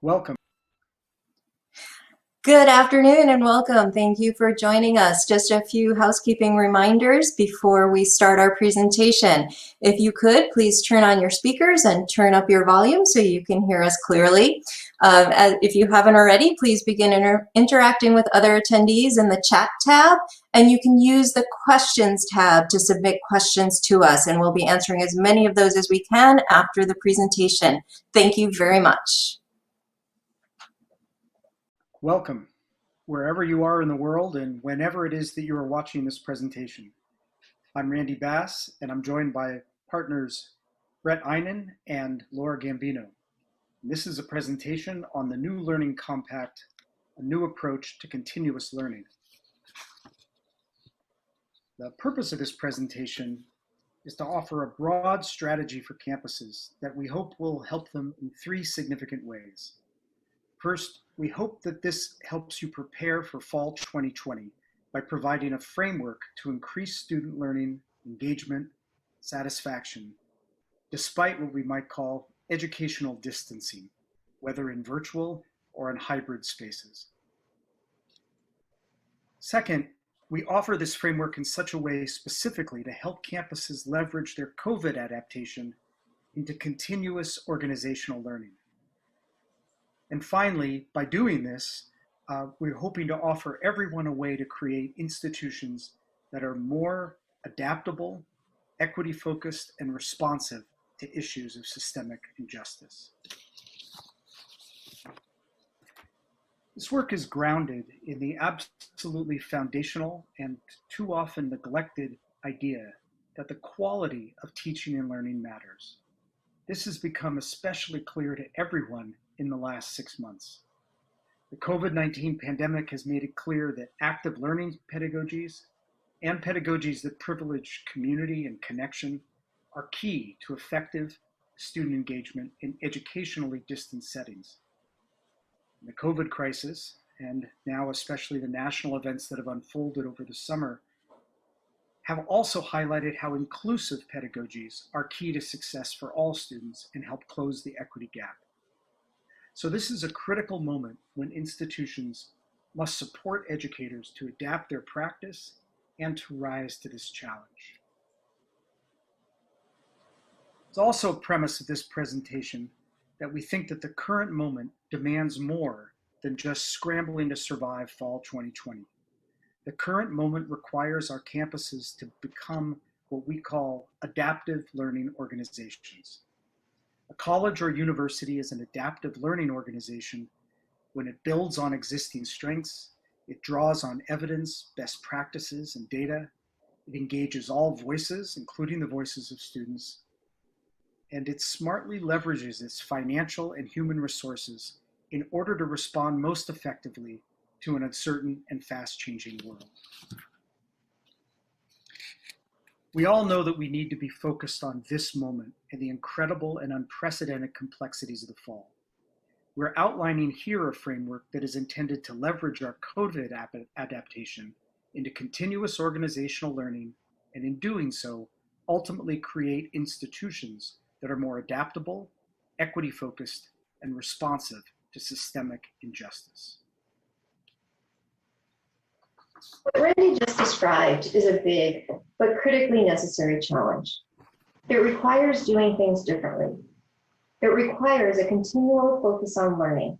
Welcome. Good afternoon and welcome. Thank you for joining us. Just a few housekeeping reminders before we start our presentation. If you could, please turn on your speakers and turn up your volume so you can hear us clearly. If you haven't already, please begin interacting with other attendees in the chat tab, and you can use the questions tab to submit questions to us, and we'll be answering as many of those as we can after the presentation. Thank you very much. Welcome, wherever you are in the world and whenever it is that you are watching this presentation. I'm Randy Bass, and I'm joined by partners Bret, Eynon and Laura Gambino. This is a presentation on the new Learning Compact, a new approach to continuous learning. The purpose of this presentation is to offer a broad strategy for campuses that we hope will help them in three significant ways. First, we hope that this helps you prepare for fall 2020 by providing a framework to increase student learning, engagement, satisfaction, despite what we might call educational distancing, whether in virtual or in hybrid spaces. Second, we offer this framework in such a way specifically to help campuses leverage their COVID adaptation into continuous organizational learning. And finally, by doing this, we're hoping to offer everyone a way to create institutions that are more adaptable, equity-focused, and responsive to issues of systemic injustice. This work is grounded in the absolutely foundational and too often neglected idea that the quality of teaching and learning matters. This has become especially clear to everyone in the last 6 months. The COVID-19 pandemic has made it clear that active learning pedagogies and pedagogies that privilege community and connection are key to effective student engagement in educationally distant settings. The COVID crisis, and now especially the national events that have unfolded over the summer, have also highlighted how inclusive pedagogies are key to success for all students and help close the equity gap. So this is a critical moment when institutions must support educators to adapt their practice and to rise to this challenge. It's also a premise of this presentation that we think that the current moment demands more than just scrambling to survive fall 2020. The current moment requires our campuses to become what we call adaptive learning organizations. A college or university is an adaptive learning organization when it builds on existing strengths, it draws on evidence, best practices, and data, it engages all voices, including the voices of students, and it smartly leverages its financial and human resources in order to respond most effectively to an uncertain and fast-changing world. We all know that we need to be focused on this moment and the incredible and unprecedented complexities of the fall. We're outlining here a framework that is intended to leverage our COVID adaptation into continuous organizational learning, and in doing so, ultimately create institutions that are more adaptable, equity-focused, and responsive to systemic injustice. What Randy just described is a big but critically necessary challenge. It requires doing things differently. It requires a continual focus on learning,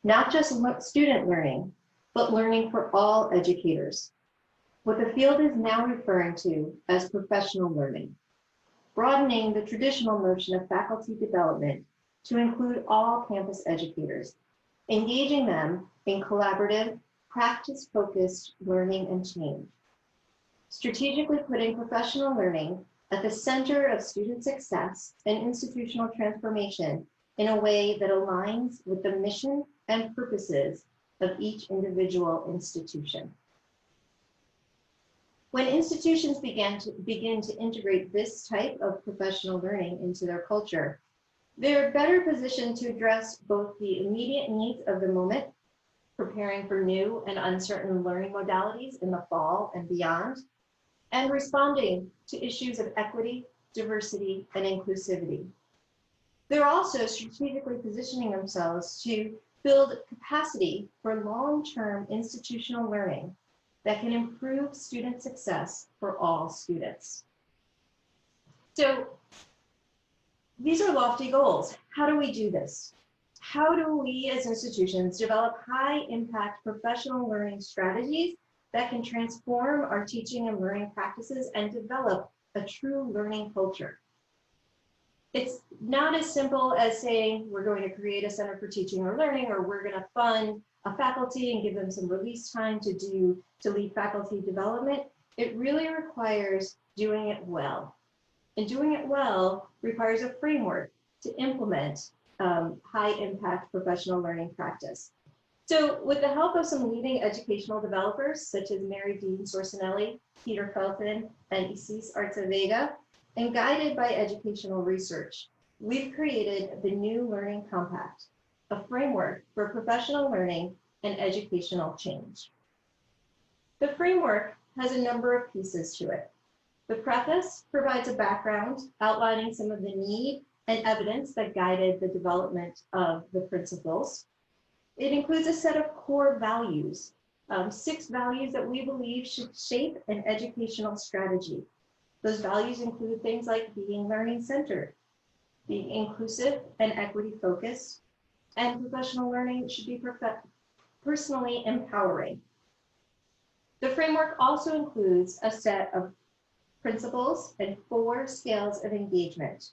not just student learning, but learning for all educators, what the field is now referring to as professional learning, broadening the traditional notion of faculty development to include all campus educators, engaging them in collaborative, practice-focused learning and change, strategically putting professional learning at the center of student success and institutional transformation in a way that aligns with the mission and purposes of each individual institution. When institutions begin to integrate this type of professional learning into their culture, they're better positioned to address both the immediate needs of the moment, preparing for new and uncertain learning modalities in the fall and beyond, and responding to issues of equity, diversity, and inclusivity. They're also strategically positioning themselves to build capacity for long-term institutional learning that can improve student success for all students. So these are lofty goals. How do we do this? How do we as institutions develop high-impact professional learning strategies that can transform our teaching and learning practices and develop a true learning culture? It's not as simple as saying we're going to create a center for teaching or learning, or we're going to fund a faculty and give them some release time to lead faculty development. It really requires doing it well. And doing it well requires a framework to implement high impact professional learning practice. So with the help of some leading educational developers, such as Mary Dean Sorcinelli, Peter Felton, and Isis Artevega, and guided by educational research, we've created the New Learning Compact, a framework for professional learning and educational change. The framework has a number of pieces to it. The preface provides a background outlining some of the need and evidence that guided the development of the principles. It includes a set of core values, 6 values that we believe should shape an educational strategy. Those values include things like being learning-centered, being inclusive and equity-focused, and professional learning should be personally empowering. The framework also includes a set of principles and 4 scales of engagement.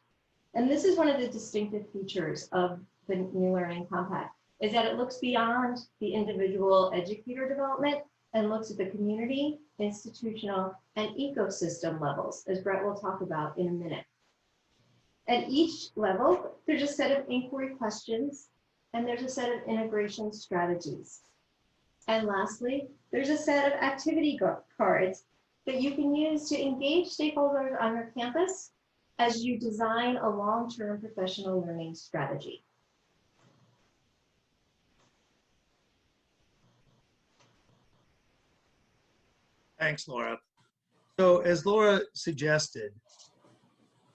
And this is one of the distinctive features of the New Learning Compact, is that it looks beyond the individual educator development and looks at the community, institutional, and ecosystem levels, as Bret will talk about in a minute. At each level, there's a set of inquiry questions, and there's a set of integration strategies. And lastly, there's a set of activity cards that you can use to engage stakeholders on your campus as you design a long-term professional learning strategy. Thanks, Laura. So as Laura suggested,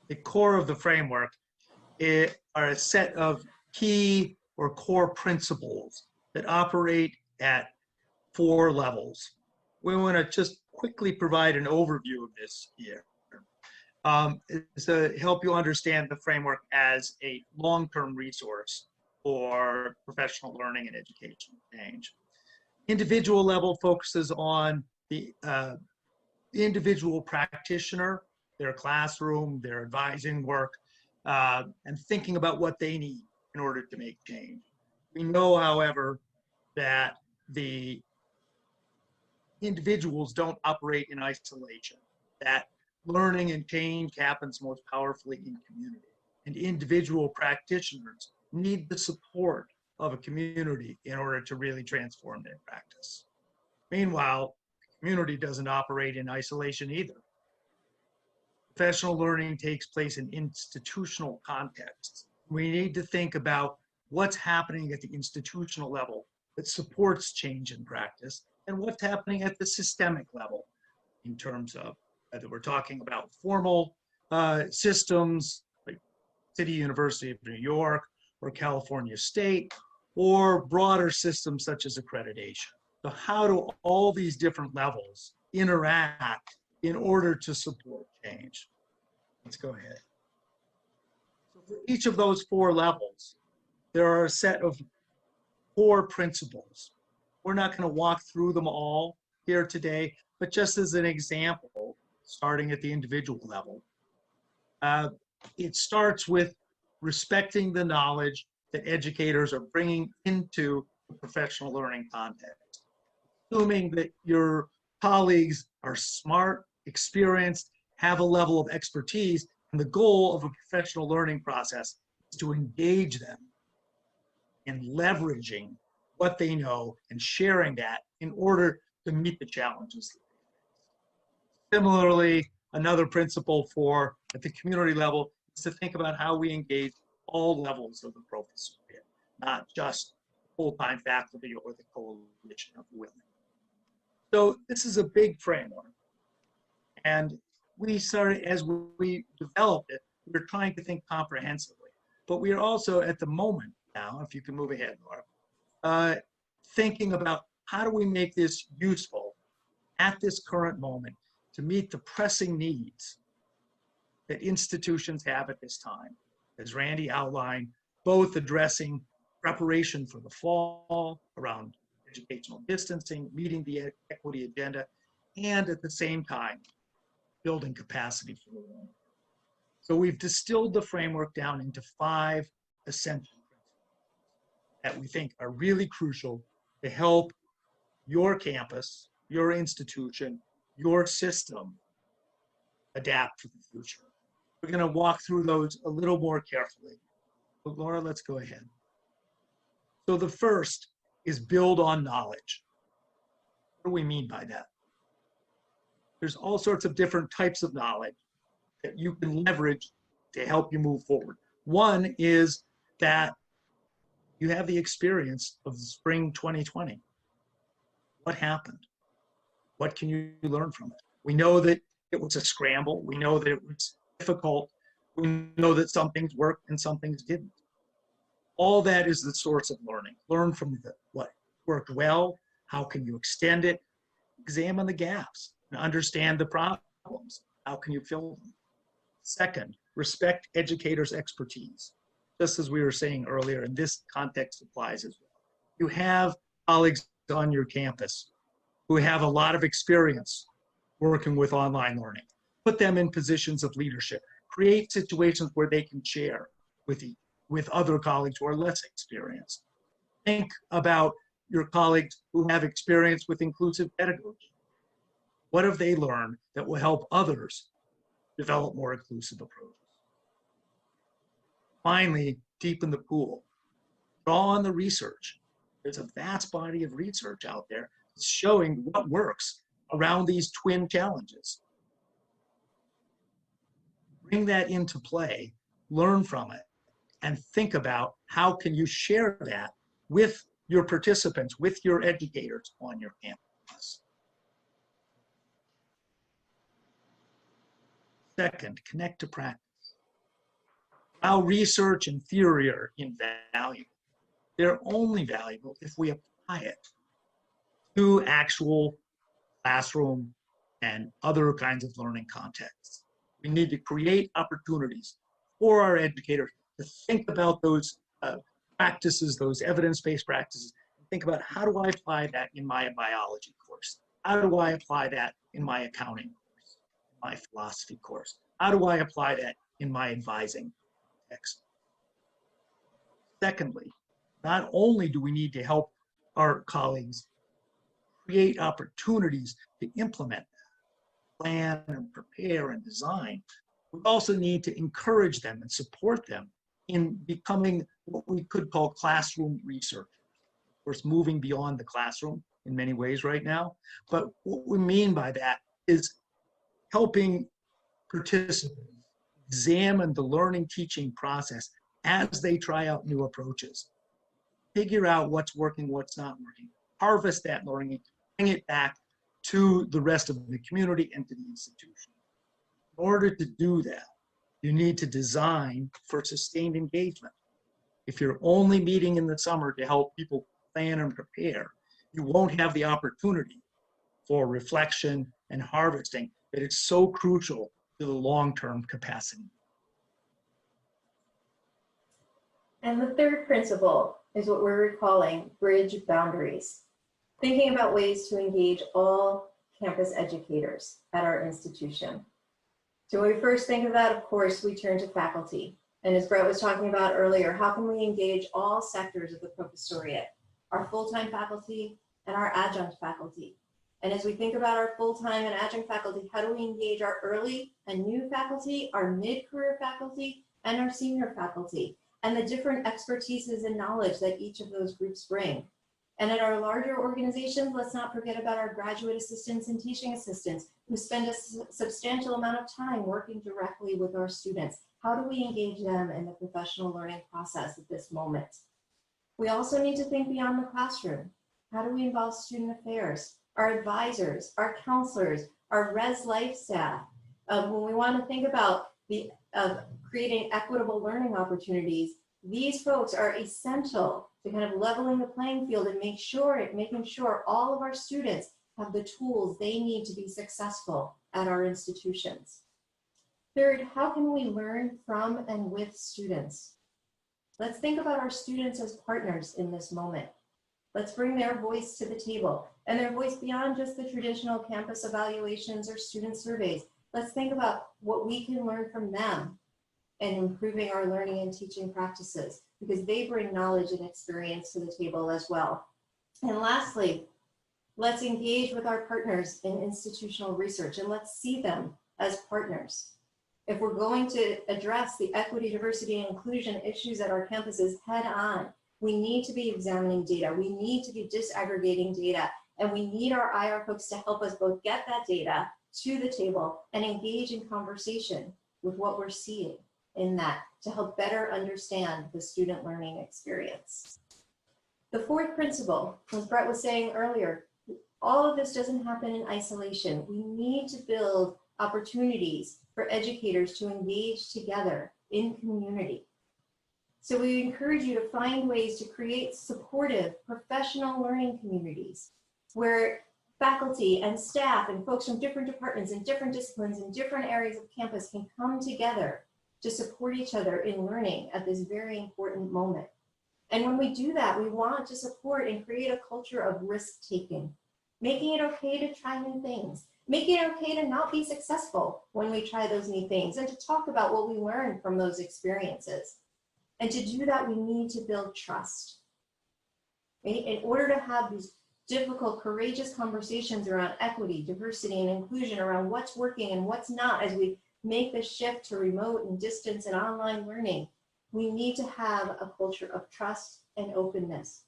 the core of the framework are a set of key or core principles that operate at 4 levels. We want to just quickly provide an overview of this here. To help you understand the framework as a long-term resource for professional learning and education change. Individual level focuses on the individual practitioner, their classroom, their advising work, and thinking about what they need in order to make change. We know, however, that the individuals don't operate in isolation, that learning and change happens most powerfully in community, and individual practitioners need the support of a community in order to really transform their practice. Meanwhile, the community doesn't operate in isolation either. Professional learning takes place in institutional contexts. We need to think about what's happening at the institutional level that supports change in practice and what's happening at the systemic level in terms of whether we're talking about formal systems like City University of New York or California State, or broader systems such as accreditation. So how do all these different levels interact in order to support change? Let's go ahead. So for each of those 4 levels, there are a set of 4 principles. We're not going to walk through them all here today, but just as an example, starting at the individual level, it starts with respecting the knowledge that educators are bringing into the professional learning context. Assuming that your colleagues are smart, experienced, have a level of expertise, and the goal of a professional learning process is to engage them in leveraging what they know and sharing that in order to meet the challenges. Similarly, another principle for at the community level is to think about how we engage all levels of the professorate, not just full-time faculty or the coalition of women. So this is a big framework. And we started, as we developed it, we were trying to think comprehensively. but we are also at the moment now, if you can move ahead, Laura, thinking about how do we make this useful at this current moment to meet the pressing needs that institutions have at this time. As Randy outlined, both addressing preparation for the fall around educational distancing, meeting the equity agenda, and at the same time, building capacity for the learner. So we've distilled the framework down into 5 essential principles that we think are really crucial to help your campus, your institution, your system adapt for the future. We're going to walk through those a little more carefully. But Laura, let's go ahead. So the first is build on knowledge. What do we mean by that? There's all sorts of different types of knowledge that you can leverage to help you move forward. One is that you have the experience of spring 2020. What happened? What can you learn from it? We know that it was a scramble. We know that it was difficult. We know that some things worked and some things didn't. All that is the source of learning. Learn from what worked well. How can you extend it? Examine the gaps and understand the problems. How can you fill them? Second, respect educators' expertise. Just as we were saying earlier, in this context applies as well. You have colleagues on your campus who have a lot of experience working with online learning. Put them in positions of leadership. Create situations where they can share with other colleagues who are less experienced. Think about your colleagues who have experience with inclusive pedagogy. What have they learned that will help others develop more inclusive approaches? Finally, deepen the pool. Draw on the research. There's a vast body of research out there showing what works around these twin challenges. Bring that into play, learn from it, and think about how can you share that with your participants, with your educators on your campus. Second, connect to practice. While research and theory are invaluable, they're only valuable if we apply it to actual classroom and other kinds of learning contexts. We need to create opportunities for our educators to think about those practices, those evidence-based practices, and think about how do I apply that in my biology course? How do I apply that in my accounting course, my philosophy course? How do I apply that in my advising text? Secondly, not only do we need to help our colleagues create opportunities to implement, plan and prepare and design, we also need to encourage them and support them in becoming what we could call classroom researchers. Of course, moving beyond the classroom in many ways right now. But what we mean by that is helping participants examine the learning teaching process as they try out new approaches. Figure out what's working, what's not working. Harvest that learning, bring it back to the rest of the community and to the institution. In order to do that, you need to design for sustained engagement. If you're only meeting in the summer to help people plan and prepare, you won't have the opportunity for reflection and harvesting that is so crucial to the long-term capacity. And the third principle is what we're calling bridge boundaries. Thinking about ways to engage all campus educators at our institution. So when we first think of that, of course, we turn to faculty. And as Bret was talking about earlier, how can we engage all sectors of the professoriate, our full-time faculty and our adjunct faculty? And as we think about our full-time and adjunct faculty, how do we engage our early and new faculty, our mid-career faculty, and our senior faculty, and the different expertises and knowledge that each of those groups bring? And in our larger organizations, let's not forget about our graduate assistants and teaching assistants who spend a substantial amount of time working directly with our students. How do we engage them in the professional learning process at this moment? We also need to think beyond the classroom. How do we involve student affairs, our advisors, our counselors, our res life staff? When we want to think about the of creating equitable learning opportunities, these folks are essential to kind of leveling the playing field and making sure all of our students have the tools they need to be successful at our institutions. Third, how can we learn from and with students? Let's think about our students as partners in this moment. Let's bring their voice to the table, and their voice beyond just the traditional campus evaluations or student surveys. Let's think about what we can learn from them and improving our learning and teaching practices, because they bring knowledge and experience to the table as well. And lastly, let's engage with our partners in institutional research, and let's see them as partners. If we're going to address the equity, diversity, and inclusion issues at our campuses head on, we need to be examining data. We need to be disaggregating data, and we need our IR folks to help us both get that data to the table and engage in conversation with what we're seeing in that to help better understand the student learning experience. The fourth principle, as Bret was saying earlier, all of this doesn't happen in isolation. We need to build opportunities for educators to engage together in community. So we encourage you to find ways to create supportive professional learning communities where faculty and staff and folks from different departments and different disciplines and different areas of campus can come together to support each other in learning at this very important moment. And when we do that, we want to support and create a culture of risk-taking, making it okay to try new things, making it okay to not be successful when we try those new things, and to talk about what we learned from those experiences. And to do that, we need to build trust. In order to have these difficult, courageous conversations around equity, diversity, and inclusion, around what's working and what's not, as we make the shift to remote and distance and online learning, we need to have a culture of trust and openness,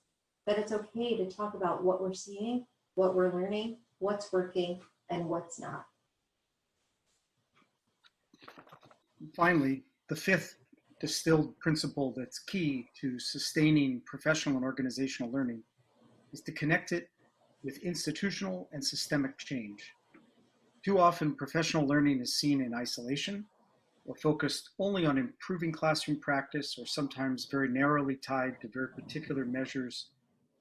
that it's okay to talk about what we're seeing, what we're learning, what's working, and what's not. Finally, the fifth distilled principle that's key to sustaining professional and organizational learning is to connect it with institutional and systemic change. Too often, professional learning is seen in isolation or focused only on improving classroom practice, or sometimes very narrowly tied to very particular measures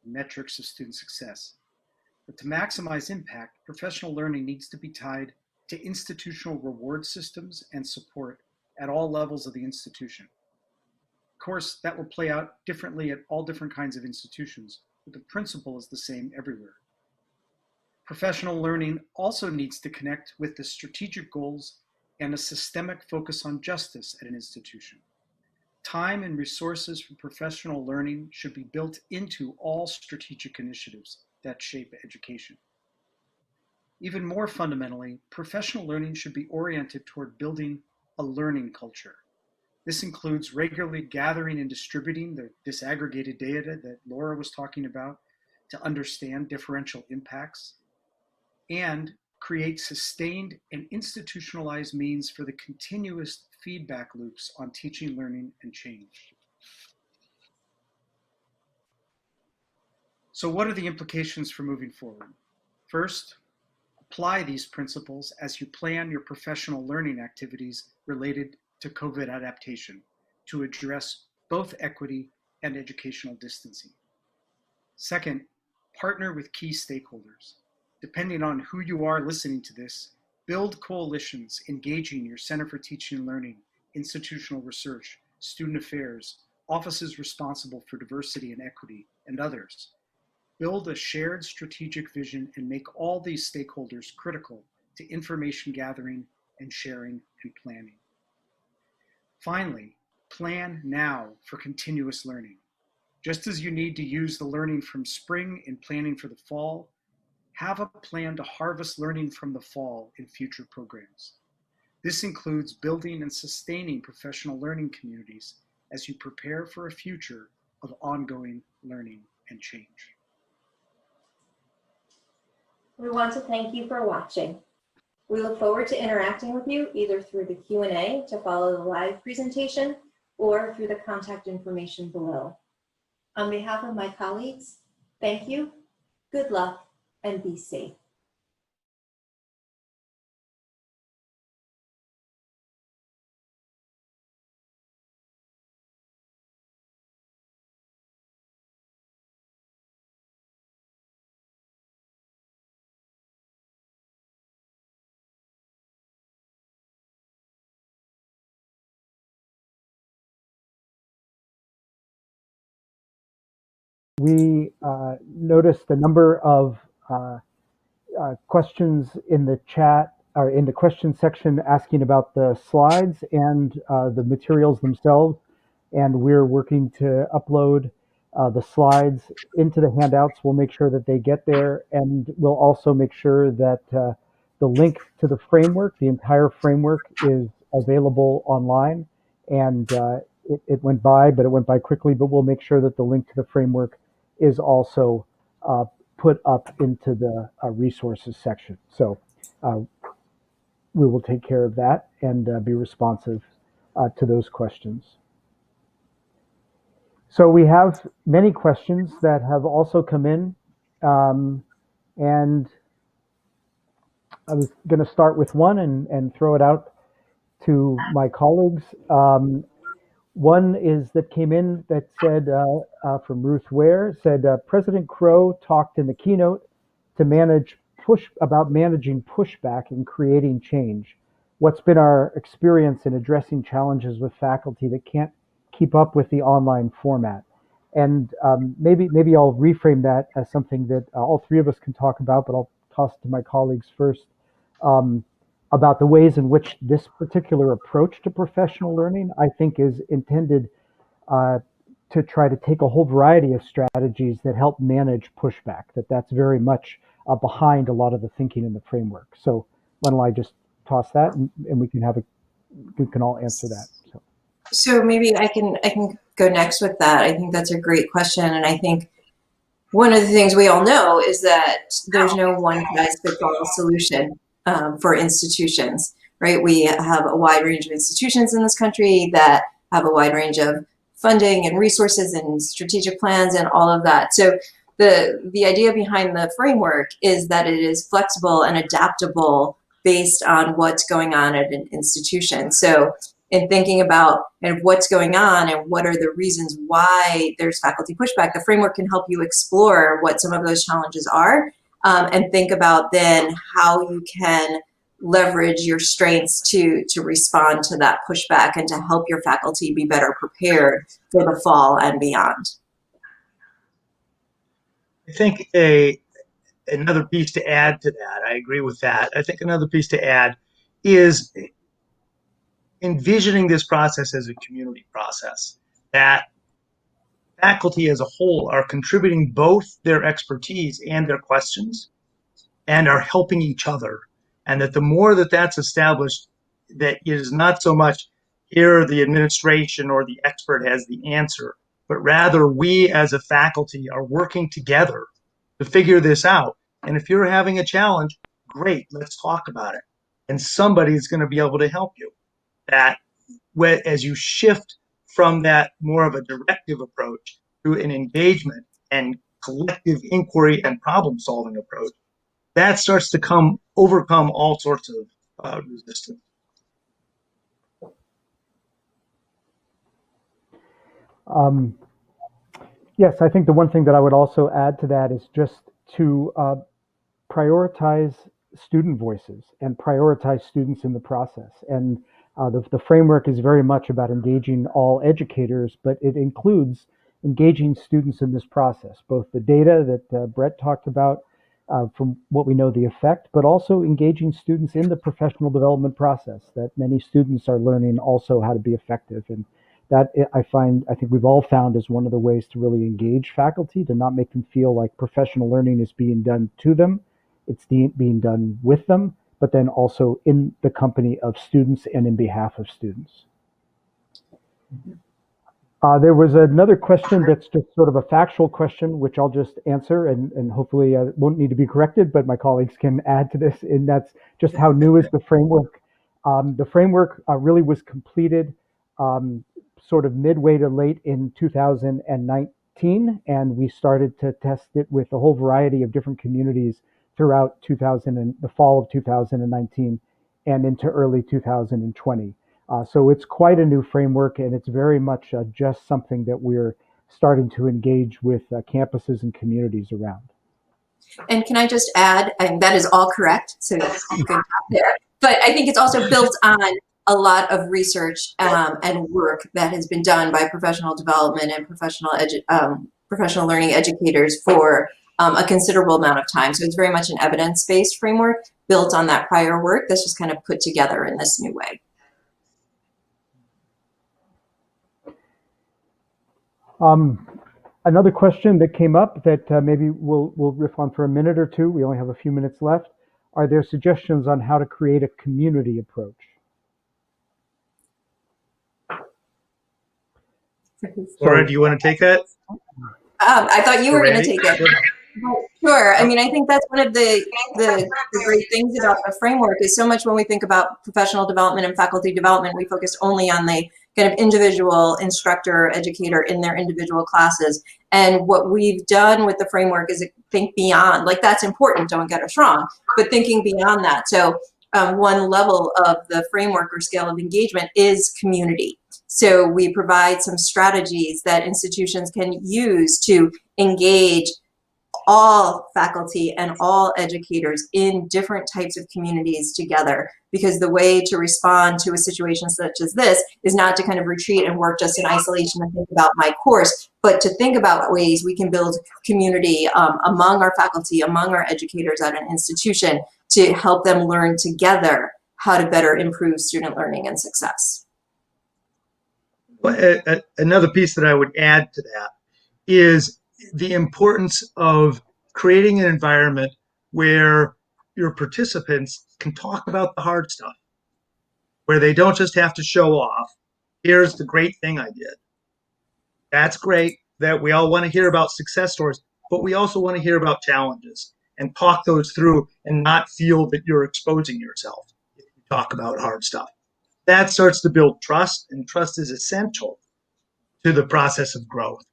and metrics of student success. But to maximize impact, professional learning needs to be tied to institutional reward systems and support at all levels of the institution. Of course, that will play out differently at all different kinds of institutions, but the principle is the same everywhere. Professional learning also needs to connect with the strategic goals and a systemic focus on justice at an institution. Time and resources for professional learning should be built into all strategic initiatives that shape education. Even more fundamentally, professional learning should be oriented toward building a learning culture. This includes regularly gathering and distributing the disaggregated data that Laura was talking about to understand differential impacts, and create sustained and institutionalized means for the continuous feedback loops on teaching, learning, and change. So what are the implications for moving forward? First, apply these principles as you plan your professional learning activities related to COVID adaptation to address both equity and educational distancing. Second, partner with key stakeholders. Depending on who you are listening to this, build coalitions engaging your Center for Teaching and Learning, institutional research, student affairs, offices responsible for diversity and equity, and others. Build a shared strategic vision and make all these stakeholders critical to information gathering and sharing and planning. Finally, plan now for continuous learning. Just as you need to use the learning from spring in planning for the fall, have a plan to harvest learning from the fall in future programs. This includes building and sustaining professional learning communities as you prepare for a future of ongoing learning and change. We want to thank you for watching. We look forward to interacting with you either through the Q&A to follow the live presentation or through the contact information below. On behalf of my colleagues, thank you, good luck, and be safe. we noticed a number of questions in the chat or in the question section asking about the slides and the materials themselves. And we're working to upload the slides into the handouts. We'll make sure that they get there, and we'll also make sure that the link to the framework, the entire framework, is available online. And it went by, but it went by quickly. But we'll make sure that the link to the framework is also put up into the resources section. So we will take care of that and be responsive to those questions. So we have many questions that have also come in, and I was going to start with one and throw it out to my colleagues. One is that came in that said, from Ruth Ware, said, President Crow talked in the keynote to about managing pushback and creating change. What's been our experience in addressing challenges with faculty that can't keep up with the online format? And maybe I'll reframe that as something that all three of us can talk about, but I'll toss to my colleagues first, about the ways in which this particular approach to professional learning, I think, is intended to try to take a whole variety of strategies that help manage pushback, that's very much behind a lot of the thinking in the framework. So why don't I just toss that and we can all answer that. So maybe I can go next with that. I think that's a great question. And I think one of the things we all know is that there's no one size fits all solution for institutions, right? We have a wide range of institutions in this country that have a wide range of funding and resources and strategic plans and all of that. So the idea behind the framework is that it is flexible and adaptable based on what's going on at an institution. So in thinking about what's going on and what are the reasons why there's faculty pushback, the framework can help you explore what some of those challenges are, and think about then how you can leverage your strengths to respond to that pushback and to help your faculty be better prepared for the fall and beyond. I think another piece to add to that, I agree with that. I think another piece to add is envisioning this process as a community process, that faculty as a whole are contributing both their expertise and their questions and are helping each other. And that the more that that's established, that it is not so much here the administration or the expert has the answer, but rather we as a faculty are working together to figure this out. And if you're having a challenge, great, let's talk about it. And somebody is going to be able to help you. That as you shift from that more of a directive approach to an engagement and collective inquiry and problem solving approach, that starts to overcome all sorts of resistance. Yes, I think the one thing that I would also add to that is just to prioritize student voices and prioritize students in the process. And the framework is very much about engaging all educators, but it includes engaging students in this process, both the data that Bret talked about, from what we know the effect, but also engaging students in the professional development process, that many students are learning also how to be effective. And that I think we've all found is one of the ways to really engage faculty, to not make them feel like professional learning is being done to them. It's being done with them, but then also in the company of students and in behalf of students. There was another question that's just sort of a factual question, which I'll just answer, and hopefully it won't need to be corrected, but my colleagues can add to this, and that's just how new is the framework. The framework really was completed sort of midway to late in 2019, and we started to test it with a whole variety of different communities throughout the fall of 2019 and into early 2020. So it's quite a new framework, and it's very much just something that we're starting to engage with campuses and communities around. And can I just add, and that is all correct, so good job there. But I think it's also built on a lot of research and work that has been done by professional development and professional professional learning educators for a considerable amount of time. So it's very much an evidence-based framework built on that prior work that's just kind of put together in this new way. Another question that came up that maybe we'll riff on for a minute or two. We only have a few minutes left. Are there suggestions on how to create a community approach? Laura, do you want to take that? I thought you were going to take it. Sure. Sure. I mean, I think that's one of the great things about the framework is so much when we think about professional development and faculty development, we focus only on the kind of individual instructor, educator in their individual classes. And what we've done with the framework is think beyond, like that's important, don't get us wrong, but thinking beyond that. So one level of the framework or scale of engagement is community. So we provide some strategies that institutions can use to engage all faculty and all educators in different types of communities together, because the way to respond to a situation such as this is not to kind of retreat and work just in isolation and think about my course, but to think about ways we can build community among our faculty, among our educators at an institution to help them learn together how to better improve student learning and success. Well, another piece that I would add to that is the importance of creating an environment where your participants can talk about the hard stuff, where they don't just have to show off, here's the great thing I did. That's great that we all want to hear about success stories, but we also want to hear about challenges and talk those through and not feel that you're exposing yourself if you talk about hard stuff. That starts to build trust, and trust is essential to the process of growth.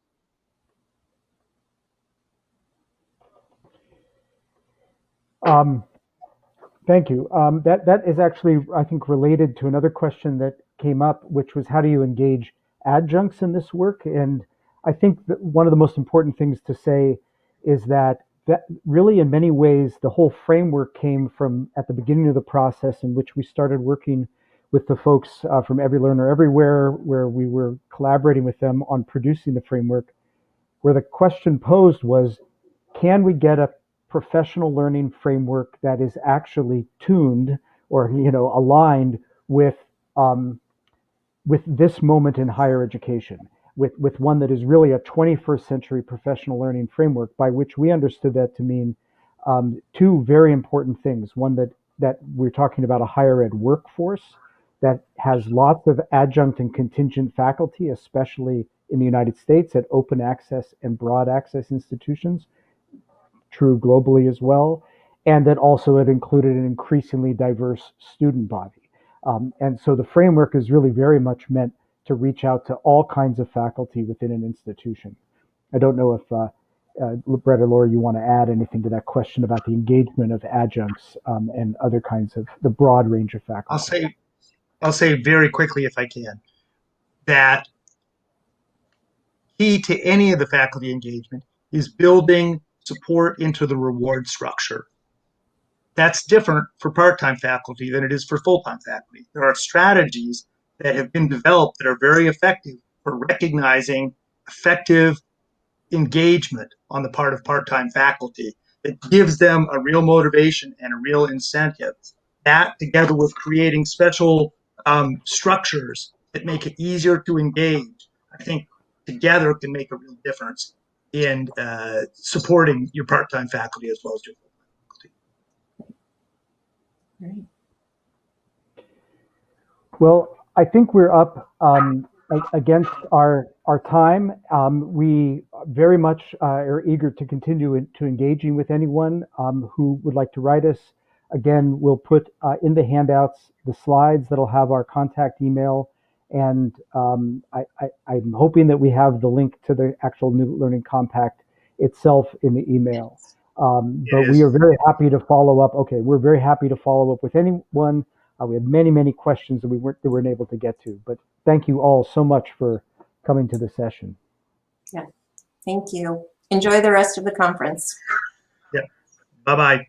Thank you. That is actually, I think, related to another question that came up, which was how do you engage adjuncts in this work? And I think that one of the most important things to say is that really in many ways, the whole framework came from at the beginning of the process in which we started working with the folks from Every Learner Everywhere, where we were collaborating with them on producing the framework, where the question posed was, can we get a professional learning framework that is actually tuned or aligned with this moment in higher education, with one that is really a 21st century professional learning framework, by which we understood that to mean two very important things. One, that we're talking about a higher ed workforce that has lots of adjunct and contingent faculty, especially in the United States at open access and broad access institutions, true globally as well, and that also it included an increasingly diverse student body. And so the framework is really very much meant to reach out to all kinds of faculty within an institution. I don't know if Bret or Laura, you want to add anything to that question about the engagement of adjuncts and other kinds of the broad range of faculty. I'll say very quickly, if I can, that key to any of the faculty engagement is building support into the reward structure. That's different for part-time faculty than it is for full-time faculty. There are strategies that have been developed that are very effective for recognizing effective engagement on the part of part-time faculty that gives them a real motivation and a real incentive. That, together with creating special structures that make it easier to engage, I think together can make a real difference in supporting your part-time faculty as well as your full-time faculty. Well, I think we're up against our time. We very much are eager to continue to engaging with anyone who would like to write us. Again, we'll put in the handouts the slides that'll have our contact email, and I'm hoping that we have the link to the actual New Learning Compact itself in the email. But we are very happy to follow up. Okay, we're very happy to follow up with anyone. We had many questions that we weren't able to get to, but thank you all so much for coming to the session. Yeah, thank you. Enjoy the rest of the conference. Yeah, bye-bye.